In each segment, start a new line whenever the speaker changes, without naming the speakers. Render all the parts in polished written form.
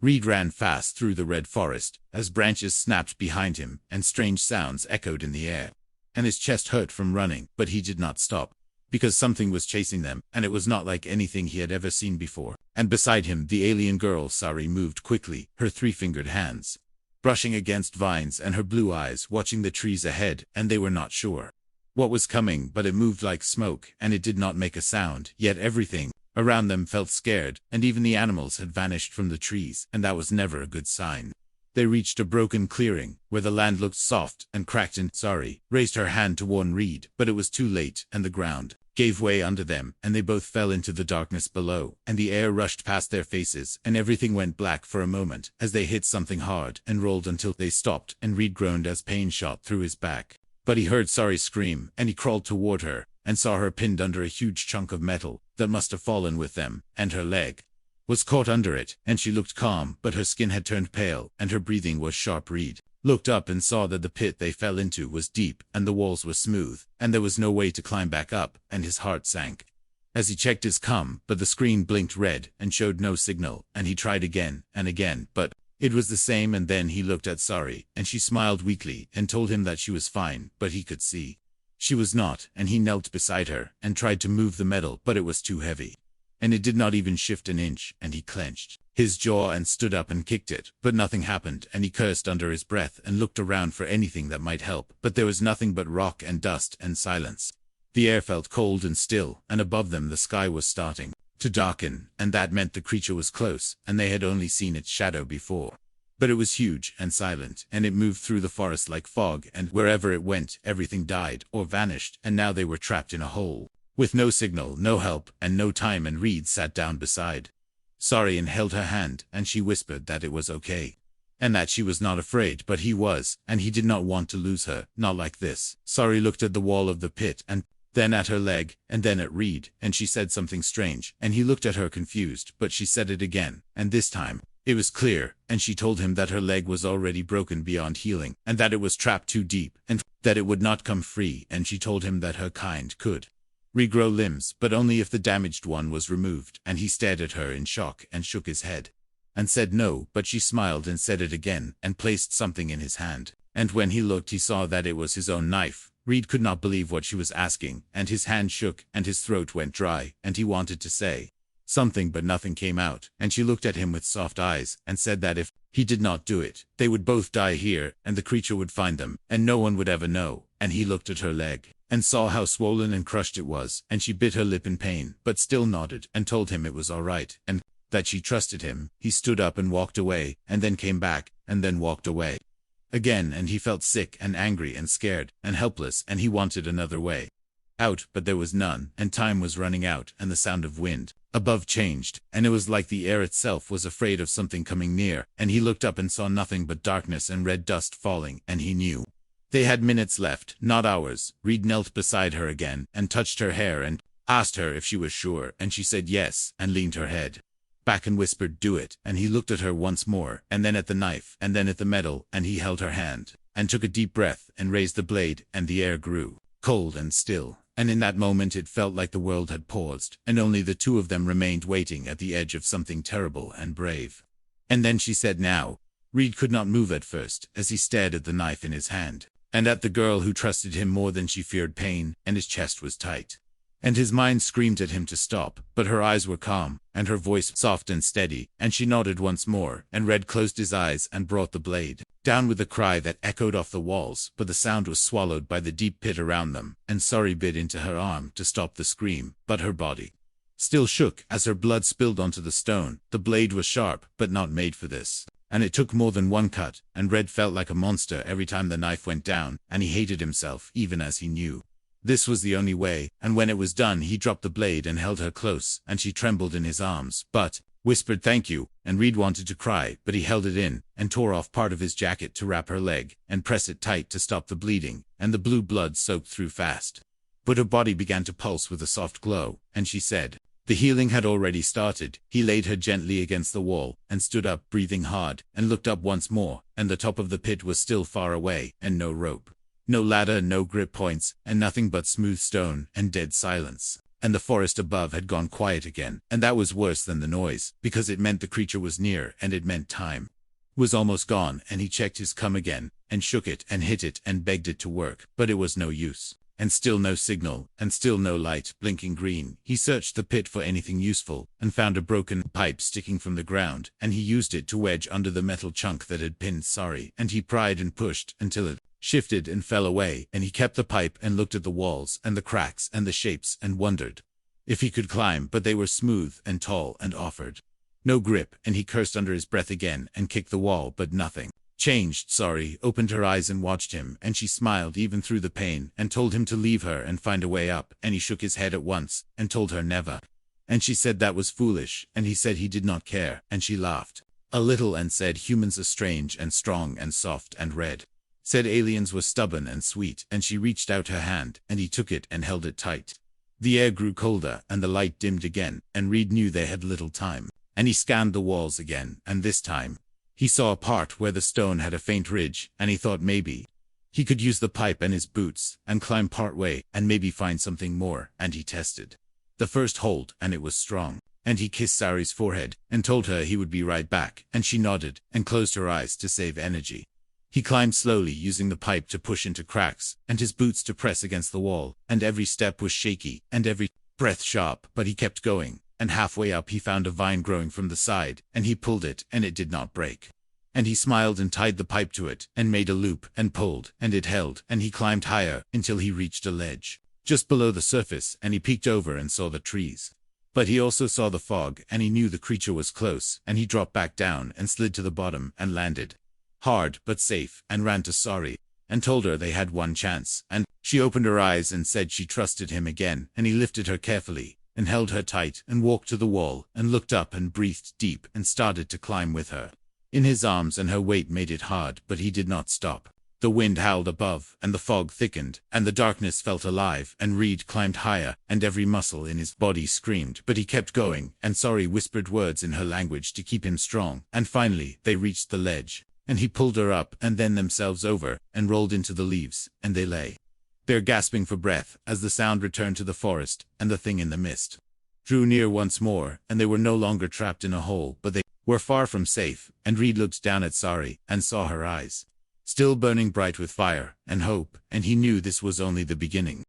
Reed ran fast through the red forest, as branches snapped behind him, and strange sounds echoed in the air. And his chest hurt from running, but he did not stop. Because something was chasing them, and it was not like anything he had ever seen before. And beside him, the alien girl Sari moved quickly, her three-fingered hands brushing against vines, and her blue eyes watching the trees ahead, and they were not sure what was coming, but it moved like smoke, and it did not make a sound, yet everything around them felt scared, and even the animals had vanished from the trees, and that was never a good sign. They reached a broken clearing, where the land looked soft and cracked, and Sari raised her hand to warn Reed, but it was too late, and the ground gave way under them, and they both fell into the darkness below, and the air rushed past their faces, and everything went black for a moment, as they hit something hard, and rolled until they stopped, and Reed groaned as pain shot through his back. But he heard Sari scream, and he crawled toward her, and saw her pinned under a huge chunk of metal that must have fallen with them, and her leg was caught under it, and she looked calm, but her skin had turned pale, and her breathing was sharp. Reed looked up and saw that the pit they fell into was deep, and the walls were smooth, and there was no way to climb back up, and his heart sank as he checked his comm, but the screen blinked red and showed no signal, and he tried again and again, but it was the same. And then he looked at Sari, and she smiled weakly and told him that she was fine, but he could see she was not, and he knelt beside her and tried to move the metal, but it was too heavy, and it did not even shift an inch, and he clenched his jaw and stood up and kicked it, but nothing happened, and he cursed under his breath and looked around for anything that might help, but there was nothing but rock and dust and silence. The air felt cold and still, and above them the sky was starting to darken, and that meant the creature was close, and they had only seen its shadow before. But it was huge and silent, and it moved through the forest like fog, and wherever it went, everything died or vanished, and now they were trapped in a hole with no signal, no help, and no time. And Reed sat down beside Sari and held her hand, and she whispered that it was okay, and that she was not afraid, but he was, and he did not want to lose her, not like this. Sari looked at the wall of the pit, and then at her leg, and then at Reed, and she said something strange, and he looked at her confused, but she said it again, and this time it was clear, and she told him that her leg was already broken beyond healing, and that it was trapped too deep, and that it would not come free, and she told him that her kind could regrow limbs, but only if the damaged one was removed, and he stared at her in shock and shook his head and said no, but she smiled and said it again, and placed something in his hand, and when he looked he saw that it was his own knife. Reed could not believe what she was asking, and his hand shook, and his throat went dry, and he wanted to say something, but nothing came out, and she looked at him with soft eyes, and said that if he did not do it, they would both die here, and the creature would find them, and no one would ever know. And he looked at her leg, and saw how swollen and crushed it was, and she bit her lip in pain, but still nodded, and told him it was all right, and that she trusted him. He stood up and walked away, and then came back, and then walked away again, and he felt sick and angry and scared and helpless, and he wanted another way out, but there was none, and time was running out, and the sound of wind above changed, and it was like the air itself was afraid of something coming near, and he looked up and saw nothing but darkness and red dust falling, and he knew they had minutes left, not hours. Reed knelt beside her again, and touched her hair, and asked her if she was sure, and she said yes, and leaned her head back and whispered, "Do it." And he looked at her once more, and then at the knife, and then at the metal, and he held her hand, and took a deep breath, and raised the blade, and the air grew cold and still. And in that moment it felt like the world had paused, and only the two of them remained waiting at the edge of something terrible and brave. And then she said now. Reed could not move at first, as he stared at the knife in his hand, and at the girl who trusted him more than she feared pain, and his chest was tight. And his mind screamed at him to stop, but her eyes were calm, and her voice soft and steady, and she nodded once more, and Red closed his eyes and brought the blade down with a cry that echoed off the walls, but the sound was swallowed by the deep pit around them, and Sari bit into her arm to stop the scream, but her body still shook as her blood spilled onto the stone. The blade was sharp, but not made for this, and it took more than one cut, and Red felt like a monster every time the knife went down, and he hated himself even as he knew this was the only way. And when it was done he dropped the blade and held her close, and she trembled in his arms, but whispered thank you, and Reed wanted to cry, but he held it in, and tore off part of his jacket to wrap her leg, and press it tight to stop the bleeding, and the blue blood soaked through fast. But her body began to pulse with a soft glow, and she said the healing had already started. He laid her gently against the wall, and stood up, breathing hard, and looked up once more, and the top of the pit was still far away, and no rope, no ladder, no grip points, and nothing but smooth stone and dead silence. and the forest above had gone quiet again, and that was worse than the noise, because it meant the creature was near, and it meant time was almost gone, and he checked his cum again, and shook it, and hit it, and begged it to work, but it was no use. And still no signal, and still no light, blinking green. He searched the pit for anything useful, and found a broken pipe sticking from the ground, and he used it to wedge under the metal chunk that had pinned Sorry, and he pried and pushed, until it shifted and fell away, and he kept the pipe and looked at the walls, and the cracks, and the shapes, and wondered if he could climb, but they were smooth, and tall, and offered no grip, and he cursed under his breath again, and kicked the wall, but nothing changed. Sorry opened her eyes and watched him, and she smiled even through the pain, and told him to leave her and find a way up, and he shook his head at once, and told her never. And she said that was foolish, and he said he did not care, and she laughed a little and said humans are strange and strong and soft and red. Said aliens were stubborn and sweet, and she reached out her hand, and he took it and held it tight. The air grew colder, and the light dimmed again, and Reed knew they had little time, and he scanned the walls again, and this time he saw a part where the stone had a faint ridge, and he thought maybe he could use the pipe and his boots, and climb part way, and maybe find something more, and he tested the first hold, and it was strong. And he kissed Sari's forehead, and told her he would be right back, and she nodded, and closed her eyes to save energy. He climbed slowly, using the pipe to push into cracks, and his boots to press against the wall, and every step was shaky, and every breath sharp, but he kept going. And halfway up he found a vine growing from the side, and he pulled it, and it did not break. And he smiled and tied the pipe to it, and made a loop, and pulled, and it held, and he climbed higher, until he reached a ledge just below the surface, and he peeked over and saw the trees. But he also saw the fog, and he knew the creature was close, and he dropped back down, and slid to the bottom, and landed hard, but safe, and ran to Sorry, and told her they had one chance, and she opened her eyes and said she trusted him again, and he lifted her carefully, and held her tight, and walked to the wall, and looked up and breathed deep, and started to climb with her in his arms, and her weight made it hard, but he did not stop. The wind howled above, and the fog thickened, and the darkness felt alive, and Reed climbed higher, and every muscle in his body screamed, but he kept going, and Sorry whispered words in her language to keep him strong, and finally they reached the ledge, and he pulled her up, and then themselves over, and rolled into the leaves, and they lay there gasping for breath, as the sound returned to the forest, and the thing in the mist drew near once more, and they were no longer trapped in a hole, but they were far from safe, and Reed looked down at Sorry, and saw her eyes still burning bright with fire and hope, and he knew this was only the beginning.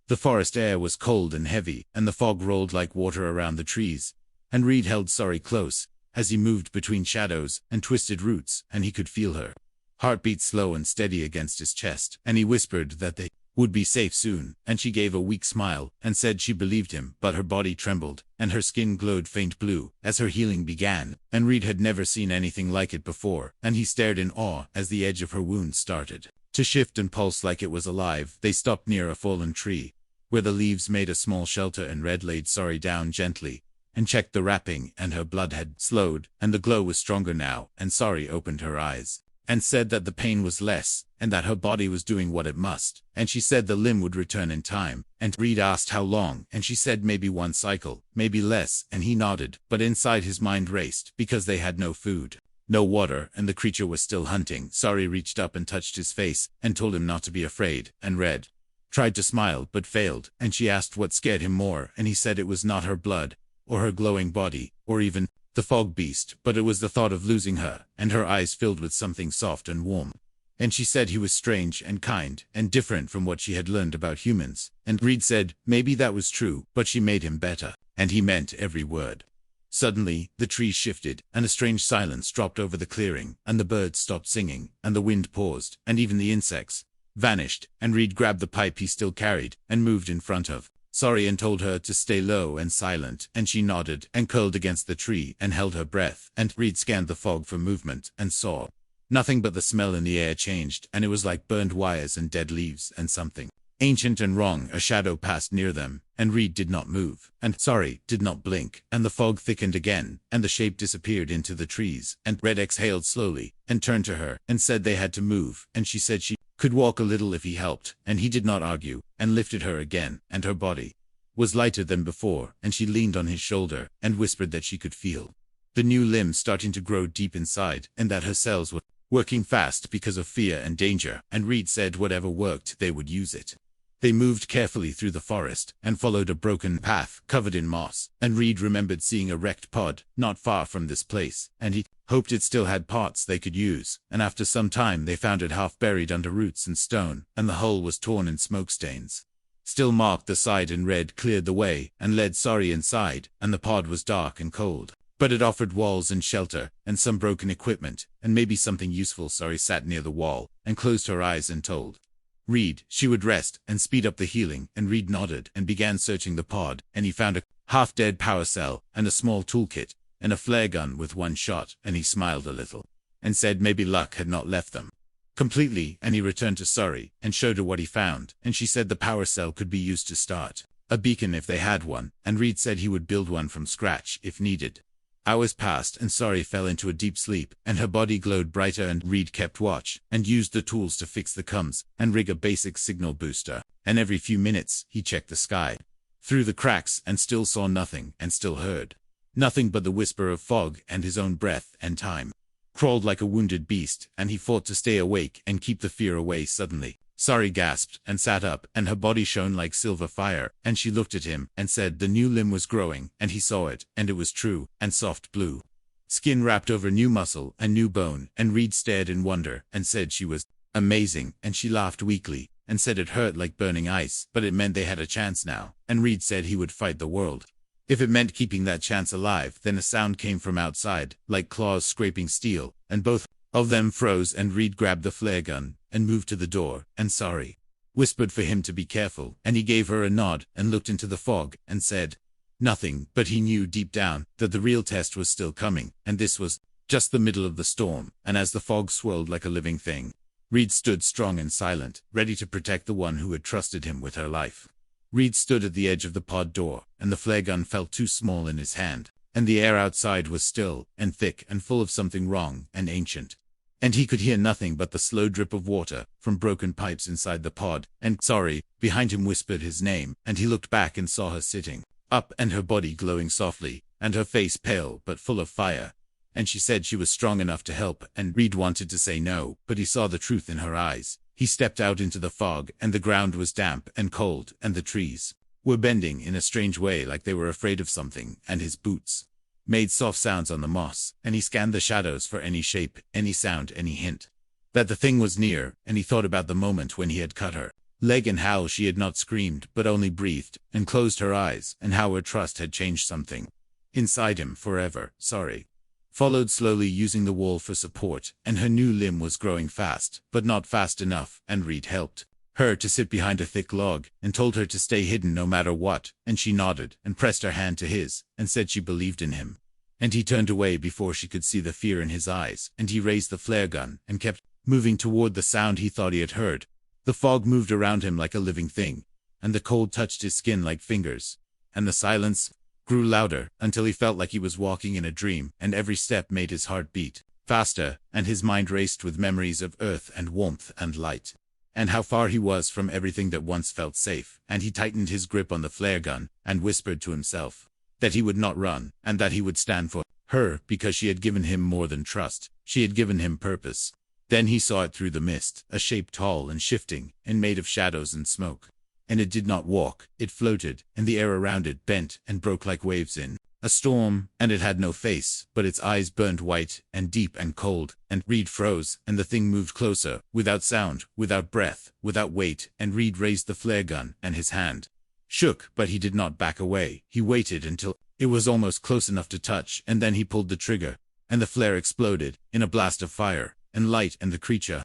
The forest air was cold and heavy, and the fog rolled like water around the trees, and Reed held Sorry close, as he moved between shadows and twisted roots, and he could feel her heartbeat slow and steady against his chest, and he whispered that they would be safe soon, and she gave a weak smile, and said she believed him, but her body trembled, and her skin glowed faint blue, as her healing began, and Reed had never seen anything like it before, and he stared in awe as the edge of her wound started to shift and pulse like it was alive. They stopped near a fallen tree, where the leaves made a small shelter, and Red laid Sorry down gently, and checked the wrapping, and her blood had slowed, and the glow was stronger now, and Sorry opened her eyes, and said that the pain was less, and that her body was doing what it must, and she said the limb would return in time, and Reed asked how long, and she said maybe one cycle, maybe less, and he nodded, but inside his mind raced, because they had no food, no water, and the creature was still hunting. Sorry reached up and touched his face, and told him not to be afraid, and Red tried to smile, but failed, and she asked what scared him more, and he said it was not her blood, or her glowing body, or even the fog beast, but it was the thought of losing her, and her eyes filled with something soft and warm. And she said he was strange and kind, and different from what she had learned about humans, and Reed said maybe that was true, but she made him better, and he meant every word. Suddenly, the trees shifted, and a strange silence dropped over the clearing, and the birds stopped singing, and the wind paused, and even the insects vanished, and Reed grabbed the pipe he still carried, and moved in front of Sorry and told her to stay low and silent, and she nodded, and curled against the tree, and held her breath, and Reed scanned the fog for movement, and saw nothing, but the smell in the air changed, and it was like burned wires and dead leaves, and something ancient and wrong. A shadow passed near them, and Reed did not move, and Sorry did not blink, and the fog thickened again, and the shape disappeared into the trees, and Red exhaled slowly, and turned to her, and said they had to move, and she said she could walk a little if he helped, and he did not argue, and lifted her again, and her body was lighter than before, and she leaned on his shoulder, and whispered that she could feel the new limb starting to grow deep inside, and that her cells were working fast because of fear and danger, and Reed said whatever worked, they would use it. They moved carefully through the forest and followed a broken path covered in moss, and Reed remembered seeing a wrecked pod not far from this place, and he hoped it still had parts they could use, and after some time they found it half buried under roots and stone, and the hull was torn in smoke stains. Still marked the side in red cleared the way and led Sorry inside, and the pod was dark and cold. But it offered walls and shelter, and some broken equipment, and maybe something useful. Sorry sat near the wall, and closed her eyes and told Reed she would rest and speed up the healing, and Reed nodded and began searching the pod, and he found a half-dead power cell, and a small toolkit, and a flare gun with one shot, and he smiled a little, and said maybe luck had not left them completely, and he returned to Sorry, and showed her what he found, and she said the power cell could be used to start a beacon if they had one, and Reed said he would build one from scratch if needed. Hours passed and Sorry fell into a deep sleep, and her body glowed brighter, and Reed kept watch, and used the tools to fix the comms, and rig a basic signal booster, and every few minutes he checked the sky through the cracks, and still saw nothing, and still heard nothing but the whisper of fog, and his own breath, and time crawled like a wounded beast, and he fought to stay awake and keep the fear away. Suddenly Sorry gasped and sat up, and her body shone like silver fire, and she looked at him and said the new limb was growing, and he saw it, and it was true, and soft blue skin wrapped over new muscle and new bone, and Reed stared in wonder and said she was amazing, and she laughed weakly and said it hurt like burning ice, but it meant they had a chance now, and Reed said he would fight the world if it meant keeping that chance alive. Then a sound came from outside, like claws scraping steel, and both of them froze, and Reed grabbed the flare gun and moved to the door, and Sorry whispered for him to be careful, and he gave her a nod and looked into the fog and said nothing, but he knew deep down that the real test was still coming, and this was just the middle of the storm. And as the fog swirled like a living thing, Reed stood strong and silent, ready to protect the one who had trusted him with her life. Reed stood at the edge of the pod door, and the flare gun felt too small in his hand, and the air outside was still and thick and full of something wrong and ancient. And he could hear nothing but the slow drip of water from broken pipes inside the pod, and Sorry behind him whispered his name, and he looked back and saw her sitting up, and her body glowing softly, and her face pale but full of fire, and she said she was strong enough to help, and Reed wanted to say no, but he saw the truth in her eyes. He stepped out into the fog, and the ground was damp and cold, and the trees were bending in a strange way like they were afraid of something, and his boots made soft sounds on the moss, and he scanned the shadows for any shape, any sound, any hint that the thing was near, and he thought about the moment when he had cut her leg, and how she had not screamed but only breathed and closed her eyes, and how her trust had changed something inside him forever. Sorry followed slowly, using the wall for support, and her new limb was growing fast, but not fast enough, and Reed helped her to sit behind a thick log, and told her to stay hidden no matter what, and she nodded and pressed her hand to his, and said she believed in him. And he turned away before she could see the fear in his eyes, and he raised the flare gun and kept moving toward the sound he thought he had heard. The fog moved around him like a living thing, and the cold touched his skin like fingers, and the silence grew louder until he felt like he was walking in a dream, and every step made his heart beat faster, and his mind raced with memories of earth and warmth and light, and how far he was from everything that once felt safe. And he tightened his grip on the flare gun and whispered to himself that he would not run, and that he would stand for her, because she had given him more than trust. She had given him purpose. Then he saw it through the mist, a shape tall and shifting, and made of shadows and smoke. And it did not walk, it floated, and the air around it bent and broke like waves in a storm, and it had no face, but its eyes burned white and deep and cold, and Reed froze, and the thing moved closer, without sound, without breath, without weight, and Reed raised the flare gun, and his hand shook, but he did not back away. He waited until it was almost close enough to touch, and then he pulled the trigger, and the flare exploded in a blast of fire and light, and the creature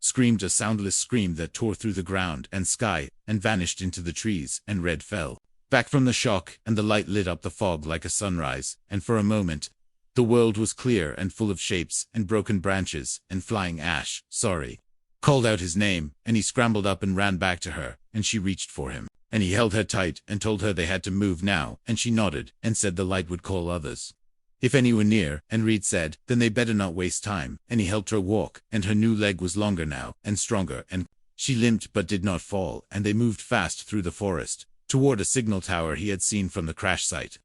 screamed a soundless scream that tore through the ground and sky and vanished into the trees, and Red fell back from the shock, and the light lit up the fog like a sunrise, and for a moment the world was clear and full of shapes and broken branches and flying ash. Sorry called out his name, and he scrambled up and ran back to her, and she reached for him, and he held her tight and told her they had to move now, and she nodded and said the light would call others if any were near, and Reed said then they better not waste time, and he helped her walk, and her new leg was longer now and stronger, and she limped but did not fall, and they moved fast through the forest toward a signal tower he had seen from the crash site.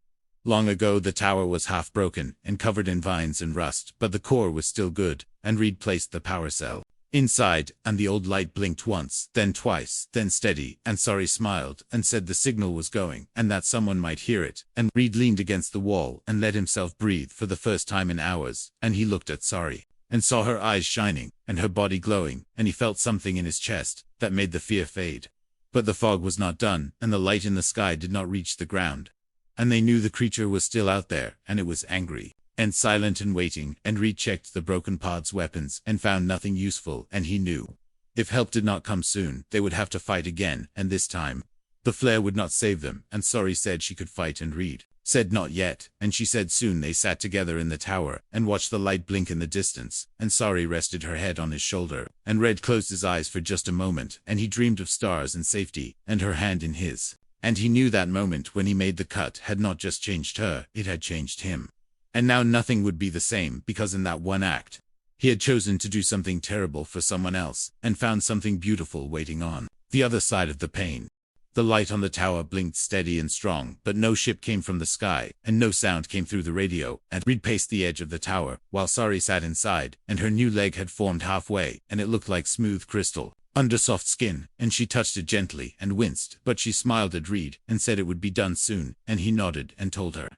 Long ago the tower was half broken and covered in vines and rust, but the core was still good, and Reed placed the power cell inside, and the old light blinked once, then twice, then steady, and Sorry smiled, and said the signal was going, and that someone might hear it, and Reed leaned against the wall, and let himself breathe for the first time in hours, and he looked at Sorry, and saw her eyes shining, and her body glowing, and he felt something in his chest, that made the fear fade. But the fog was not done, and the light in the sky did not reach the ground. And they knew the creature was still out there, and it was angry, and silent and waiting, and Reed checked the broken pod's weapons, and found nothing useful, and he knew, if help did not come soon, they would have to fight again, and this time, the flare would not save them, and Sorry said she could fight, and Reed said not yet, and she said soon. They sat together in the tower, and watched the light blink in the distance, and Sorry rested her head on his shoulder, and Red closed his eyes for just a moment, and he dreamed of stars and safety, and her hand in his. And he knew that moment when he made the cut had not just changed her, it had changed him. And now nothing would be the same, because in that one act, he had chosen to do something terrible for someone else, and found something beautiful waiting on the other side of the pain. The light on the tower blinked steady and strong, but no ship came from the sky, and no sound came through the radio, and Reed paced the edge of the tower, while Sorry sat inside, and her new leg had formed halfway, and it looked like smooth crystal under soft skin, and she touched it gently, and winced, but she smiled at Reed, and said it would be done soon, and he nodded, and told her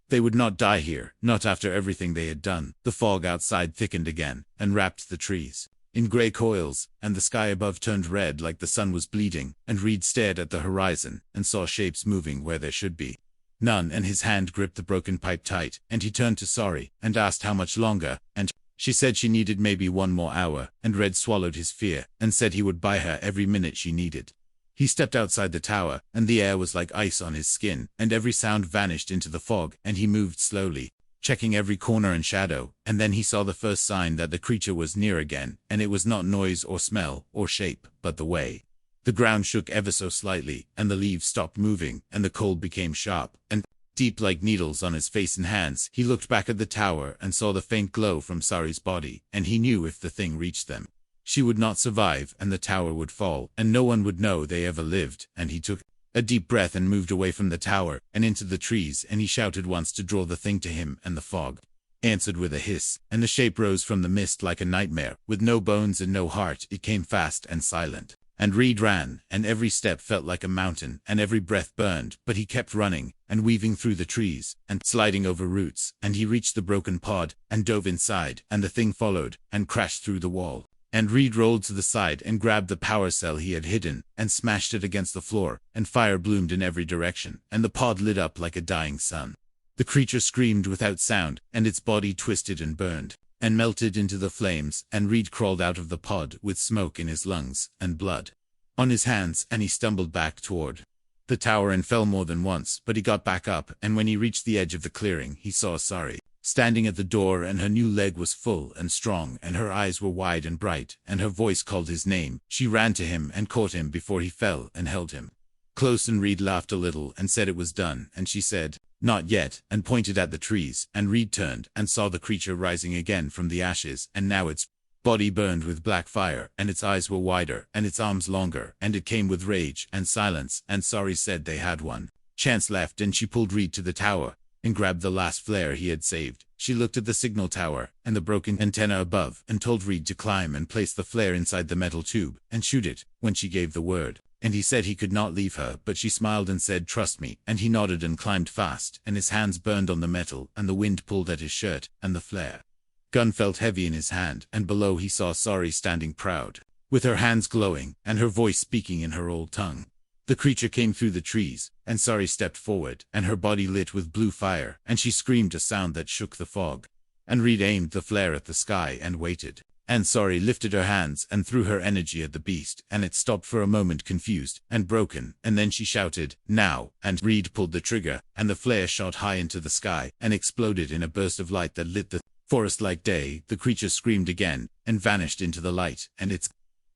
they would not die here, not after everything they had done. The fog outside thickened again, and wrapped the trees in grey coils, and the sky above turned red like the sun was bleeding, and Reed stared at the horizon, and saw shapes moving where there should be none, and his hand gripped the broken pipe tight, and he turned to Sorry, and asked how much longer, and she said she needed maybe 1 more hour, and Red swallowed his fear, and said he would buy her every minute she needed. He stepped outside the tower, and the air was like ice on his skin, and every sound vanished into the fog, and he moved slowly, checking every corner and shadow, and then he saw the first sign that the creature was near again, and it was not noise or smell or shape, but the way. The ground shook ever so slightly, and the leaves stopped moving, and the cold became sharp and deep like needles on his face and hands. He looked back at the tower and saw the faint glow from Sorry's body, and he knew if the thing reached them, she would not survive, and the tower would fall, and no one would know they ever lived, and he took a deep breath and moved away from the tower, and into the trees, and he shouted once to draw the thing to him, and the fog answered with a hiss, and the shape rose from the mist like a nightmare, with no bones and no heart. It came fast and silent, and Reed ran, and every step felt like a mountain, and every breath burned, but he kept running, and weaving through the trees, and sliding over roots, and he reached the broken pod, and dove inside, and the thing followed, and crashed through the wall. And Reed rolled to the side and grabbed the power cell he had hidden, and smashed it against the floor, and fire bloomed in every direction, and the pod lit up like a dying sun. The creature screamed without sound, and its body twisted and burned, and melted into the flames, and Reed crawled out of the pod with smoke in his lungs, and blood on his hands, and he stumbled back toward the tower and fell more than once, but he got back up, and when he reached the edge of the clearing, he saw Sorry standing at the door, and her new leg was full and strong, and her eyes were wide and bright, and her voice called his name. She ran to him and caught him before he fell, and held him close, and Reed laughed a little and said it was done, and she said, "Not yet," and pointed at the trees, and Reed turned and saw the creature rising again from the ashes, and now its body burned with black fire, and its eyes were wider, and its arms longer, and it came with rage and silence, and Sorry said they had one chance left, and she pulled Reed to the tower, and grabbed the last flare he had saved. She looked at the signal tower, and the broken antenna above, and told Reed to climb and place the flare inside the metal tube, and shoot it, when she gave the word. And he said he could not leave her, but she smiled and said, "Trust me," and he nodded and climbed fast, and his hands burned on the metal, and the wind pulled at his shirt, and the flare gun felt heavy in his hand, and below he saw Sorry standing proud, with her hands glowing, and her voice speaking in her old tongue. The creature came through the trees, and Sorry stepped forward, and her body lit with blue fire, and she screamed a sound that shook the fog. And Reed aimed the flare at the sky and waited. And Sorry lifted her hands and threw her energy at the beast, and it stopped for a moment confused and broken, and then she shouted, "Now!" And Reed pulled the trigger, and the flare shot high into the sky, and exploded in a burst of light that lit the forest like day. The creature screamed again, and vanished into the light, and its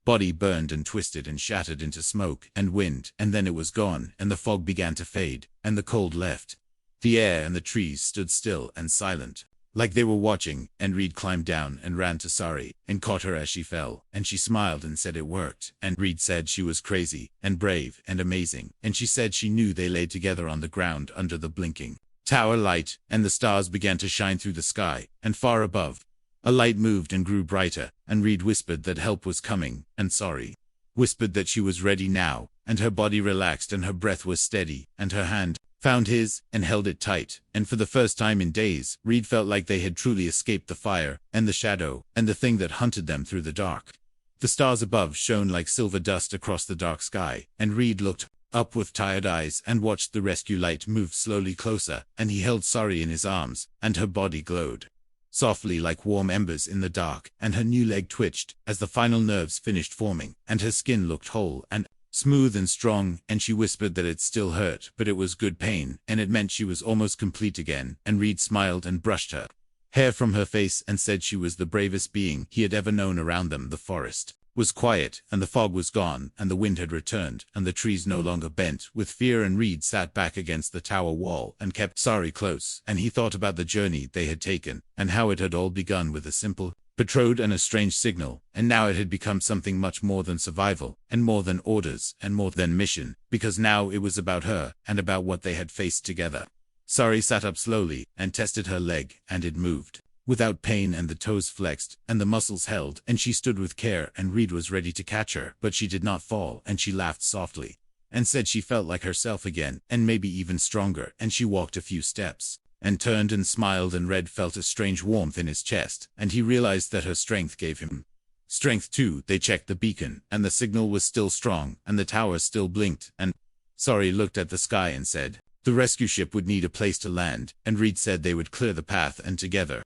body burned and twisted and shattered into smoke and wind, and then it was gone, and the fog began to fade, and the cold left. The air and the trees stood still and silent, like they were watching, and Reed climbed down and ran to Sorry, and caught her as she fell, and she smiled and said it worked, and Reed said she was crazy, and brave, and amazing, and she said she knew they lay together on the ground under the blinking tower light, and the stars began to shine through the sky, and far above, a light moved and grew brighter, and Reed whispered that help was coming, and Sorry whispered that she was ready now, and her body relaxed and her breath was steady, and her hand found his, and held it tight, and for the first time in days, Reed felt like they had truly escaped the fire, and the shadow, and the thing that hunted them through the dark. The stars above shone like silver dust across the dark sky, and Reed looked up with tired eyes and watched the rescue light move slowly closer, and he held Sorry in his arms, and her body glowed softly like warm embers in the dark, and her new leg twitched as the final nerves finished forming, and her skin looked whole and smooth and strong, and she whispered that it still hurt, but it was good pain, and it meant she was almost complete again, and Reed smiled and brushed her hair from her face and said she was the bravest being he had ever known. Around them the forest was quiet, and the fog was gone, and the wind had returned, and the trees no longer bent with fear, and Reed sat back against the tower wall and kept Sorry close, and he thought about the journey they had taken, and how it had all begun with a simple betrothed and a strange signal, and now it had become something much more than survival, and more than orders, and more than mission, because now it was about her, and about what they had faced together. Sorry sat up slowly, and tested her leg, and it moved without pain, and the toes flexed, and the muscles held, and she stood with care, and Reed was ready to catch her, but she did not fall, and she laughed softly, and said she felt like herself again, and maybe even stronger, and she walked a few steps, and turned and smiled, and Red felt a strange warmth in his chest, and he realized that her strength gave him strength too. They checked the beacon, and the signal was still strong, and the tower still blinked, and Sorry looked at the sky and said the rescue ship would need a place to land, and Reed said they would clear the path, and together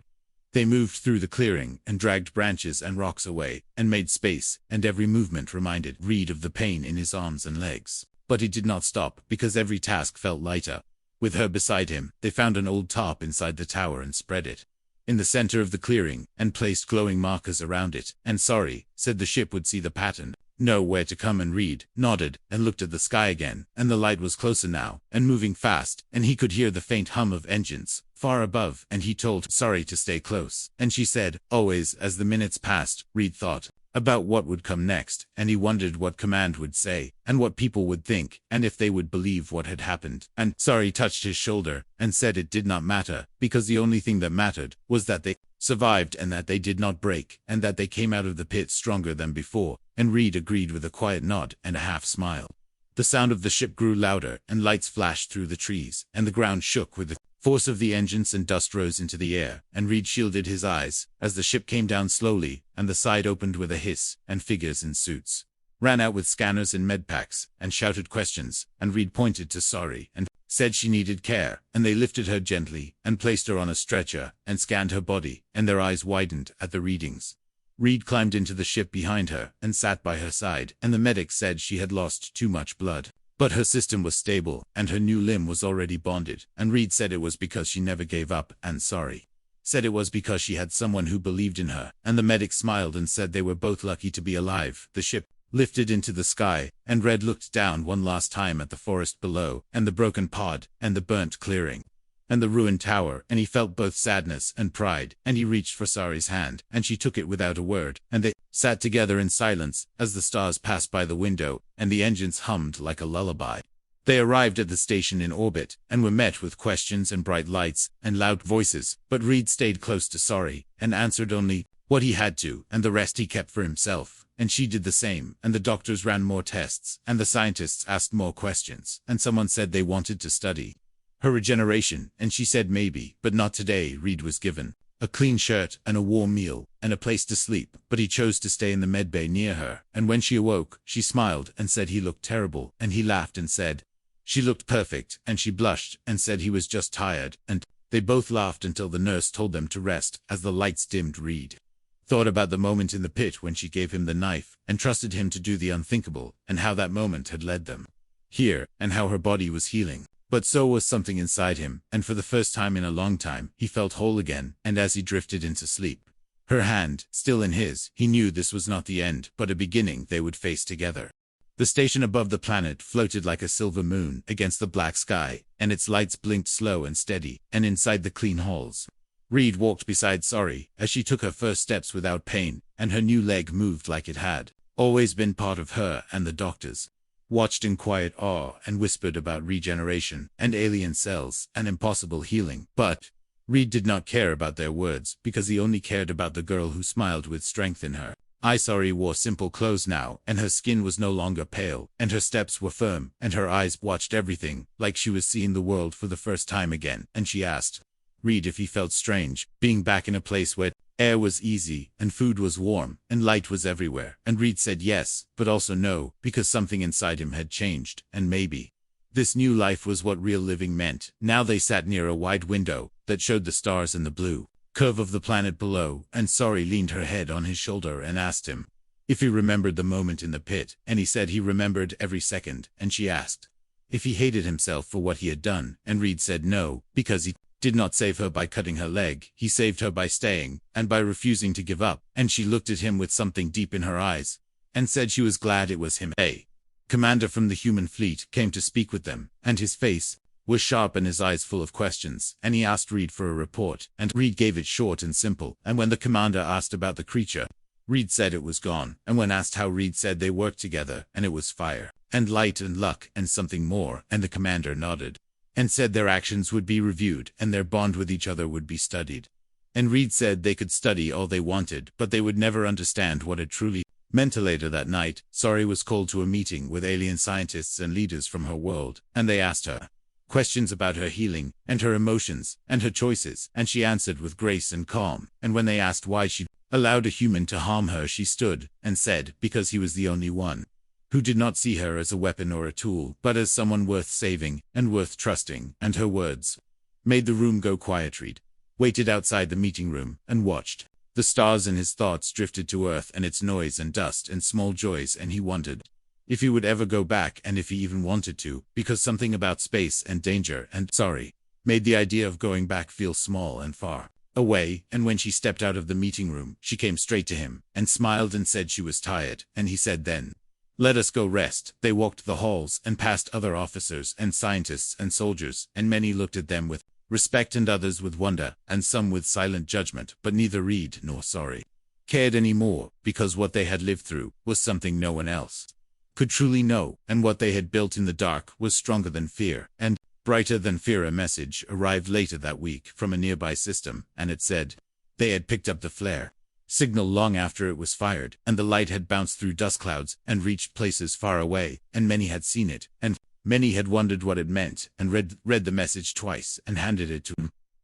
they moved through the clearing, and dragged branches and rocks away, and made space, and every movement reminded Reed of the pain in his arms and legs. But he did not stop, because every task felt lighter. With her beside him, they found an old tarp inside the tower and spread it in the center of the clearing, and placed glowing markers around it, and Sorry said the ship would see the pattern, know where to come, and Reed nodded, and looked at the sky again, and the light was closer now, and moving fast, and he could hear the faint hum of engines far above, and he told Sorry to stay close, and she said, always. As the minutes passed, Reed thought about what would come next, and he wondered what command would say, and what people would think, and if they would believe what had happened, and Sorry touched his shoulder, and said it did not matter, because the only thing that mattered was that they survived, and that they did not break, and that they came out of the pit stronger than before, and Reed agreed with a quiet nod and a half smile. The sound of the ship grew louder, and lights flashed through the trees, and the ground shook with the force of the engines, and dust rose into the air, and Reed shielded his eyes as the ship came down slowly, and the side opened with a hiss, and figures in suits ran out with scanners and medpacks, and shouted questions, and Reed pointed to Sorry and said she needed care, and they lifted her gently, and placed her on a stretcher, and scanned her body, and their eyes widened at the readings. Reed climbed into the ship behind her, and sat by her side, and the medic said she had lost too much blood, but her system was stable, and her new limb was already bonded, and Reed said it was because she never gave up, and Sorry said it was because she had someone who believed in her, and the medic smiled and said they were both lucky to be alive. The ship lifted into the sky, and Red looked down one last time at the forest below, and the broken pod, and the burnt clearing, and the ruined tower, and he felt both sadness and pride, and he reached for Sorry's hand, and she took it without a word, and they sat together in silence as the stars passed by the window, and the engines hummed like a lullaby. They arrived at the station in orbit, and were met with questions and bright lights, and loud voices, but Reed stayed close to Sorry, and answered only what he had to, and the rest he kept for himself, and she did the same, and the doctors ran more tests, and the scientists asked more questions, and someone said they wanted to study her regeneration, and she said maybe, but not today. Reed was given a clean shirt, and a warm meal, and a place to sleep, but he chose to stay in the medbay near her, and when she awoke, she smiled, and said he looked terrible, and he laughed and said she looked perfect, and she blushed, and said he was just tired, and they both laughed until the nurse told them to rest. As the lights dimmed, Reed thought about the moment in the pit when she gave him the knife, and trusted him to do the unthinkable, and how that moment had led them here, and how her body was healing. But so was something inside him, and for the first time in a long time, he felt whole again, and as he drifted into sleep, her hand still in his, he knew this was not the end, but a beginning they would face together. The station above the planet floated like a silver moon against the black sky, and its lights blinked slow and steady, and inside the clean halls, Reed walked beside Sorry as she took her first steps without pain, and her new leg moved like it had always been part of her, and the doctors watched in quiet awe and whispered about regeneration and alien cells and impossible healing. But Reed did not care about their words, because he only cared about the girl who smiled with strength in her. Sari wore simple clothes now, and her skin was no longer pale, and her steps were firm, and her eyes watched everything, like she was seeing the world for the first time again, and she asked Reed if he felt strange, being back in a place where air was easy, and food was warm, and light was everywhere, and Reed said yes, but also no, because something inside him had changed, and maybe this new life was what real living meant. Now they sat near a wide window that showed the stars and the blue curve of the planet below, and Sari leaned her head on his shoulder and asked him if he remembered the moment in the pit, and he said he remembered every second, and she asked if he hated himself for what he had done, and Reed said no, because he did not save her by cutting her leg, he saved her by staying, and by refusing to give up, and she looked at him with something deep in her eyes, and said she was glad it was him. A commander from the human fleet came to speak with them, and his face was sharp and his eyes full of questions, and he asked Reed for a report, and Reed gave it short and simple, and when the commander asked about the creature, Reed said it was gone, and when asked how, Reed said they worked together, and it was fire, and light and luck, and something more, and the commander nodded, and said their actions would be reviewed, and their bond with each other would be studied. And Reed said they could study all they wanted, but they would never understand what it truly meant. Later that night, Sari was called to a meeting with alien scientists and leaders from her world, and they asked her questions about her healing, and her emotions, and her choices, and she answered with grace and calm, and when they asked why she allowed a human to harm her, she stood and said because he was the only one who did not see her as a weapon or a tool, but as someone worth saving and worth trusting, and her words made the room go quiet. Reed waited outside the meeting room and watched the stars, and his thoughts drifted to Earth and its noise and dust and small joys, and he wondered if he would ever go back, and if he even wanted to, because something about space and danger and Sari made the idea of going back feel small and far away. And when she stepped out of the meeting room, she came straight to him and smiled and said she was tired, and he said then, "Let us go rest." They walked the halls and past other officers and scientists and soldiers, and many looked at them with respect and others with wonder, and some with silent judgment, but neither Reed nor Sari cared any more, because what they had lived through was something no one else could truly know, and what they had built in the dark was stronger than fear, and brighter than fear. A message arrived later that week from a nearby system, and it said they had picked up the flare signal long after it was fired, and the light had bounced through dust clouds and reached places far away, and many had seen it, and many had wondered what it meant, and read the message twice and handed it to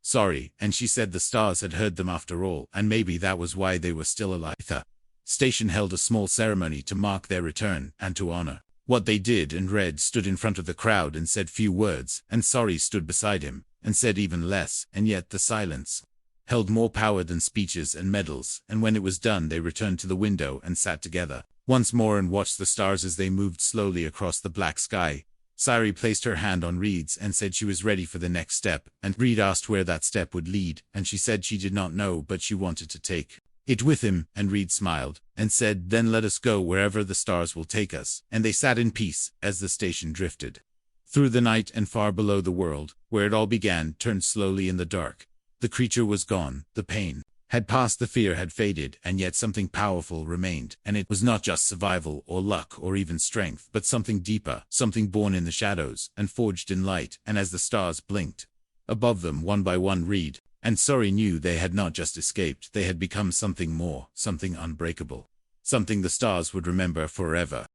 Sari, and she said the stars had heard them after all, and maybe that was why they were still alive. The station held a small ceremony to mark their return, and to honor what they did, and Red stood in front of the crowd and said few words, and Sari stood beside him and said even less, and yet the silence held more power than speeches and medals, and when it was done they returned to the window and sat together once more and watched the stars as they moved slowly across the black sky. Sari placed her hand on Reed's and said she was ready for the next step, and Reed asked where that step would lead, and she said she did not know, but she wanted to take it with him, and Reed smiled and said, "Then let us go wherever the stars will take us," and they sat in peace as the station drifted through the night, and far below the world, where it all began, turned slowly in the dark. The creature was gone, the pain had passed, the fear had faded, and yet something powerful remained, and it was not just survival or luck or even strength, but something deeper, something born in the shadows and forged in light. And as the stars blinked above them one by one, Reed and Sari knew they had not just escaped, they had become something more, something unbreakable, something the stars would remember forever.